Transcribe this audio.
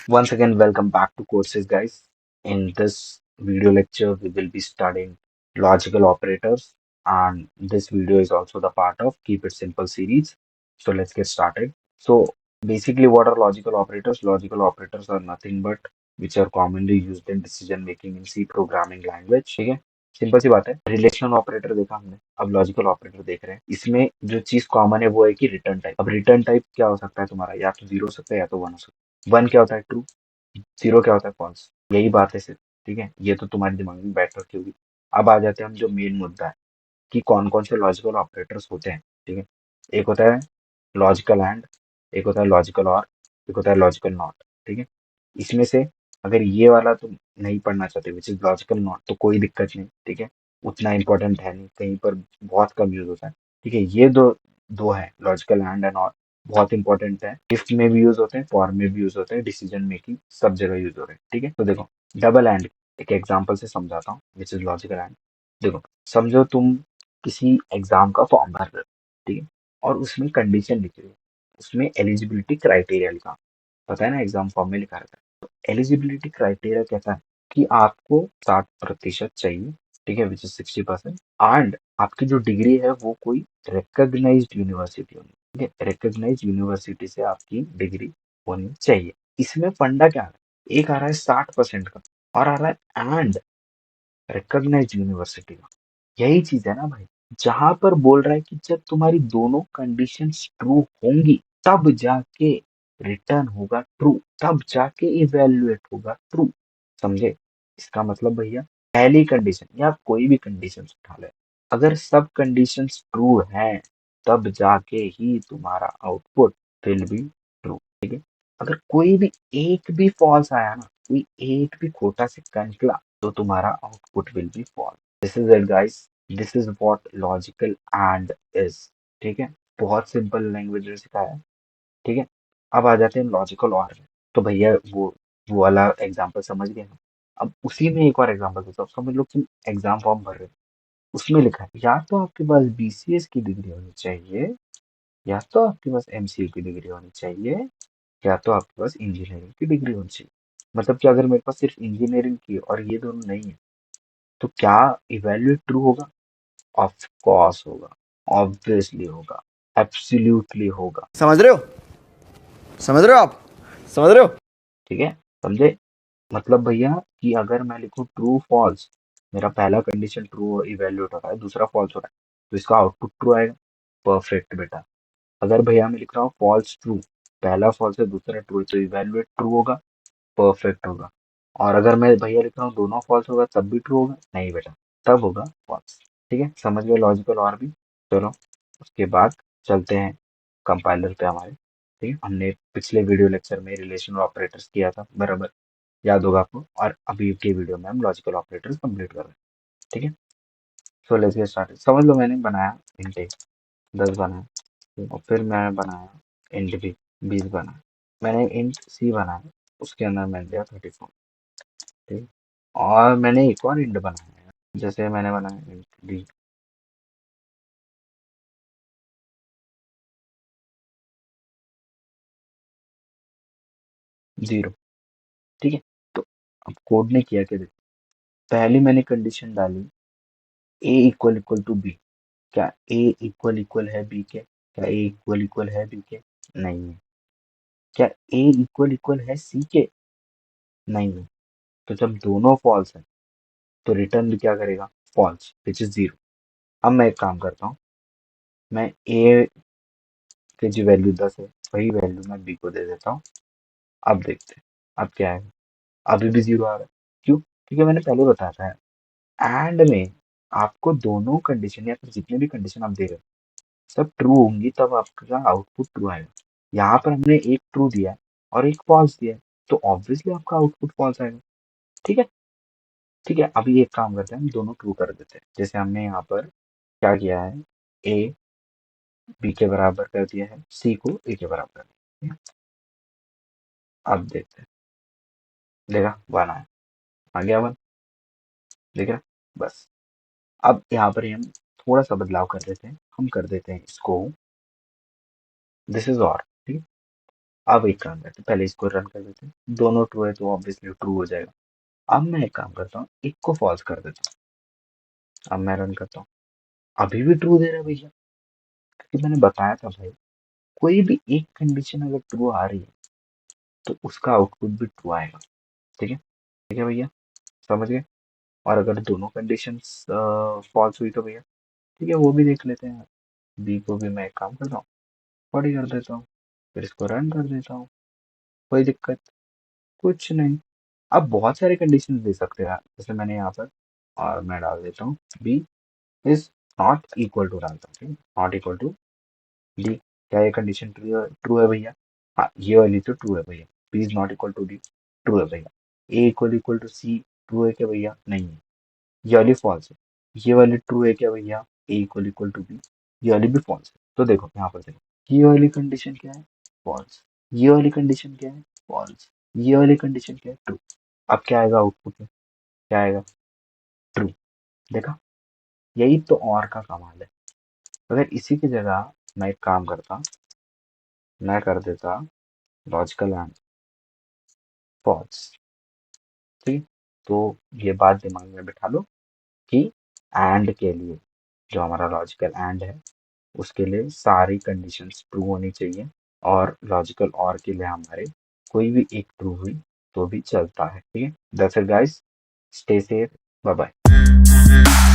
Once again, welcome back to Courses, guys. In this video lecture, we will be studying logical operators, and this video is also the part of Keep It Simple series. So let's get started. So basically, what are logical operators? Logical operators are nothing but which are commonly used in decision making in C programming language. ठीक है, simple सी बात है। Relational operator देखा हमने, अब logical operator देख रहे हैं। इसमें जो चीज कॉमन है वो है कि रिटर्न टाइप। अब रिटर्न टाइप क्या हो सकता है तुम्हारा, या तो जीरो हो सकता है या तो वन हो सकता है। वन क्या होता है, ट्रू। जीरो क्या होता है, फॉल्स। यही बात है सिर्फ। ठीक है, ये तो तुम्हारे दिमाग में बैठ रखी होगी। अब आ जाते हैं हम जो मेन मुद्दा है कि कौन कौन से लॉजिकल ऑपरेटर्स होते हैं। ठीक है, एक होता है लॉजिकल एंड, एक होता है लॉजिकल और, एक होता है लॉजिकल नॉट। ठीक है, इसमें से अगर ये वाला तुम नहीं पढ़ना चाहते विच इज लॉजिकल नॉट तो कोई दिक्कत नहीं। ठीक है, उतना इंपॉर्टेंट है नहीं, कहीं पर बहुत कम यूज होता है। ठीक है, ये दो दो है लॉजिकल एंड और, बहुत इंपॉर्टेंट है। इफ में भी यूज होते हैं, फॉर में भी यूज होते हैं, डिसीजन मेकिंग सब जगह यूज हो रहे हैं। ठीक है, तो देखो डबल एंड एक एग्जांपल से समझाता हूँ विच इज लॉजिकल एंड। देखो, समझो तुम किसी एग्जाम का फॉर्म भर रहे हो। ठीक है, और उसमें कंडीशन लिख रही है, उसमें एलिजिबिलिटी क्राइटेरिया लिखा, पता है ना, एग्जाम फॉर्म में लिखा रहता है। तो एलिजिबिलिटी क्राइटेरिया कहता है कि आपको 60% चाहिए। ठीक है, विच इज 60%। एंड आपकी जो डिग्री है वो कोई रिकॉग्नाइज्ड यूनिवर्सिटी होनी। ठीक है, रिकॉग्नाइज्ड यूनिवर्सिटी से आपकी डिग्री होनी चाहिए। इसमें फंडा क्या है, एक आ रहा है 60% का और आ रहा है एंड रिकॉग्नाइज्ड यूनिवर्सिटी का। यही चीज है ना भाई, जहां पर बोल रहा है कि जब तुम्हारी दोनों कंडीशंस ट्रू होंगी तब जाके रिटर्न होगा ट्रू, तब जाके इवेल्युएट होगा ट्रू। समझे? इसका मतलब भैया पहली कंडीशन या कोई भी कंडीशन उठा ले, अगर सब कंडीशंस ट्रू हैं तब जाके ही तुम्हारा आउटपुट विल बी ट्रू। ठीक है, अगर कोई भी एक भी फॉल्स आया ना, कोई एक भी खोटा सिक्का निकला तो तुम्हारा output will be false. This is it guys, this is what logical and is. ठीक है, बहुत सिंपल लैंग्वेज में सिखाया है। ठीक है, अब आ जाते हैं लॉजिकल और में। तो भैया वो वाला एग्जांपल समझ गए हम। अब उसी में एक और एग्जांपल देता हूँ। समझ लो कि एग्जाम फॉर्म भर रहे हो, उसमें लिखा है या तो आपके पास बीसीएस की डिग्री होनी चाहिए, या तो आपके पास एमसीए की डिग्री होनी चाहिए, या तो आपके पास इंजीनियरिंग की डिग्री होनी चाहिए। मतलब कि अगर मेरे पास सिर्फ इंजीनियरिंग की और ये दोनों नहीं है तो क्या इवैल्यूएट ट्रू होगा? ऑफ कोर्स होगा, ऑब्वियसली होगा, एब्सोल्युटली होगा। समझ रहे हो? समझ रहे हो आप? समझ रहे हो? ठीक है, समझे? मतलब भैया कि अगर मैं लिखूं ट्रू फॉल्स, मेरा पहला कंडीशन ट्रू इवैल्यूएट हो रहा है, दूसरा फॉल्स हो रहा है, तो इसका आउटपुट ट्रू आएगा। परफेक्ट बेटा। अगर भैया मैं लिख रहा हूँ फॉल्स ट्रू, पहला फॉल्स है दूसरा ट्रू, तो इवैल्यूएट ट्रू होगा, परफेक्ट होगा। और अगर मैं भैया लिख रहा हूँ दोनों फॉल्स होगा तब भी ट्रू होगा, नहीं बेटा, तब होगा फॉल्स। ठीक है, समझ गए लॉजिकल और भी। चलो उसके बाद चलते हैं कंपाइलर पे हमारे। ठीक है, हमने पिछले वीडियो लेक्चर में रिलेशनल ऑपरेटर्स किया था, बराबर याद होगा आपको, और अभी के वीडियो में हम लॉजिकल ऑपरेटर्स कंप्लीट कर रहे हैं। ठीक है, सो लेट्स गेट स्टार्टेड। समझ लो मैंने बनाया इंट ए 10 बनाया, और फिर मैं बनाया इंट बी 20 बनाया, मैंने इंट सी बनाया, उसके अंदर मैंने दिया 34। ठीक, और मैंने एक और इंट बनाया है, जैसे मैंने बनाया इंट डी। जीरो। ठीक है, तो अब कोड ने किया क्या, देखो पहले मैंने कंडीशन डाली ए इक्वल इक्वल टू बी। क्या ए इक्वल इक्वल है बी के? क्या ए इक्वल इक्वल है बी के? नहीं है। क्या ए इक्वल इक्वल है सी के? नहीं है। तो जब दोनों फॉल्स है तो रिटर्न भी क्या करेगा, फॉल्स, विच इज जीरो। अब मैं एक काम करता हूँ, मैं ए की जो वैल्यू 10 है वही वैल्यू मैं बी को दे देता हूँ। अब देखते हैं अब क्या है। अभी भी जीरो आ रहा है, क्यों? क्योंकि मैंने पहले बताया था एंड में आपको दोनों कंडीशन या फिर जितने भी कंडीशन आप दे रहे हो सब ट्रू होंगी तब आपका आउटपुट ट्रू आएगा। यहाँ पर हमने एक ट्रू दिया है और एक फॉल्स दिया है, तो ऑब्वियसली आपका आउटपुट फॉल्स आएगा। ठीक है, ठीक है, अभी एक काम करते हैं, हम दोनों ट्रू कर देते हैं। जैसे हमने यहाँ पर क्या किया है, ए बी के बराबर कर दिया है, सी को ए के बराबर कर दिया है। अब देखते हैं, देखा वन आया, आ गया वन, देख रहा, बस। अब यहाँ पर ही हम थोड़ा सा बदलाव कर देते हैं, हम कर देते हैं इसको दिस इज और। ठीक है, अब एक काम करते हैं, पहले इसको रन कर देते हैं, दोनों ट्रू है तो ऑब्वियसली ट्रू हो जाएगा। अब मैं एक काम करता हूँ, एक को फॉल्स कर देता हूँ। अब मैं रन करता हूँ, अभी भी ट्रू दे रहा है भैया, क्योंकि मैंने बताया था भाई, कोई भी एक कंडीशन अगर ट्रू आ रही है तो उसका आउटपुट भी ट्रू आएगा। ठीक है भैया, समझ गए। और अगर दोनों कंडीशंस फॉल्स हुई तो भैया ठीक है, वो भी देख लेते हैं। बी को भी मैं एक काम करता हूँ, बड़ी कर देता हूँ, फिर इसको रन कर देता हूँ, कोई दिक्कत कुछ नहीं। अब बहुत सारे कंडीशन दे सकते हैं, जैसे मैंने यहाँ पर, और मैं डाल देता हूँ B is not equal to, डालता हूँ ठीक है, नॉट इक्वल टू डी। क्या ये कंडीशन ट्रू है भैया? हाँ, ये वाली तो ट्रू है भैया। B is not equal to D, true है भैया। A equal to C, true है क्या भैया? नहीं है, ये वाली फॉल्स है। ये वाली ट्रू है क्या भैया? ए इक्वल टू बी, ये वाली भी फॉल्स है। तो देखो यहाँ पर देखो, ये वाली कंडीशन क्या है? फॉल्स। ये वाली कंडीशन क्या है? फॉल्स। ये वाली कंडीशन क्या है? ट्रू। अब क्या आएगा आउटपुट में? क्या आएगा? ट्रू। देखा, यही तो और का कमाल है। अगर इसी की जगह मैं एक काम करता, मैं कर देता लॉजिकल एंड फॉल्स, ठीक। तो ये बात दिमाग में बिठा लो कि एंड के लिए, जो हमारा लॉजिकल एंड है, उसके लिए सारी कंडीशंस ट्रू होनी चाहिए, और लॉजिकल और के लिए हमारे कोई भी एक ट्रू हुई तो भी चलता है। ठीक है, that's it guys, stay safe, bye bye.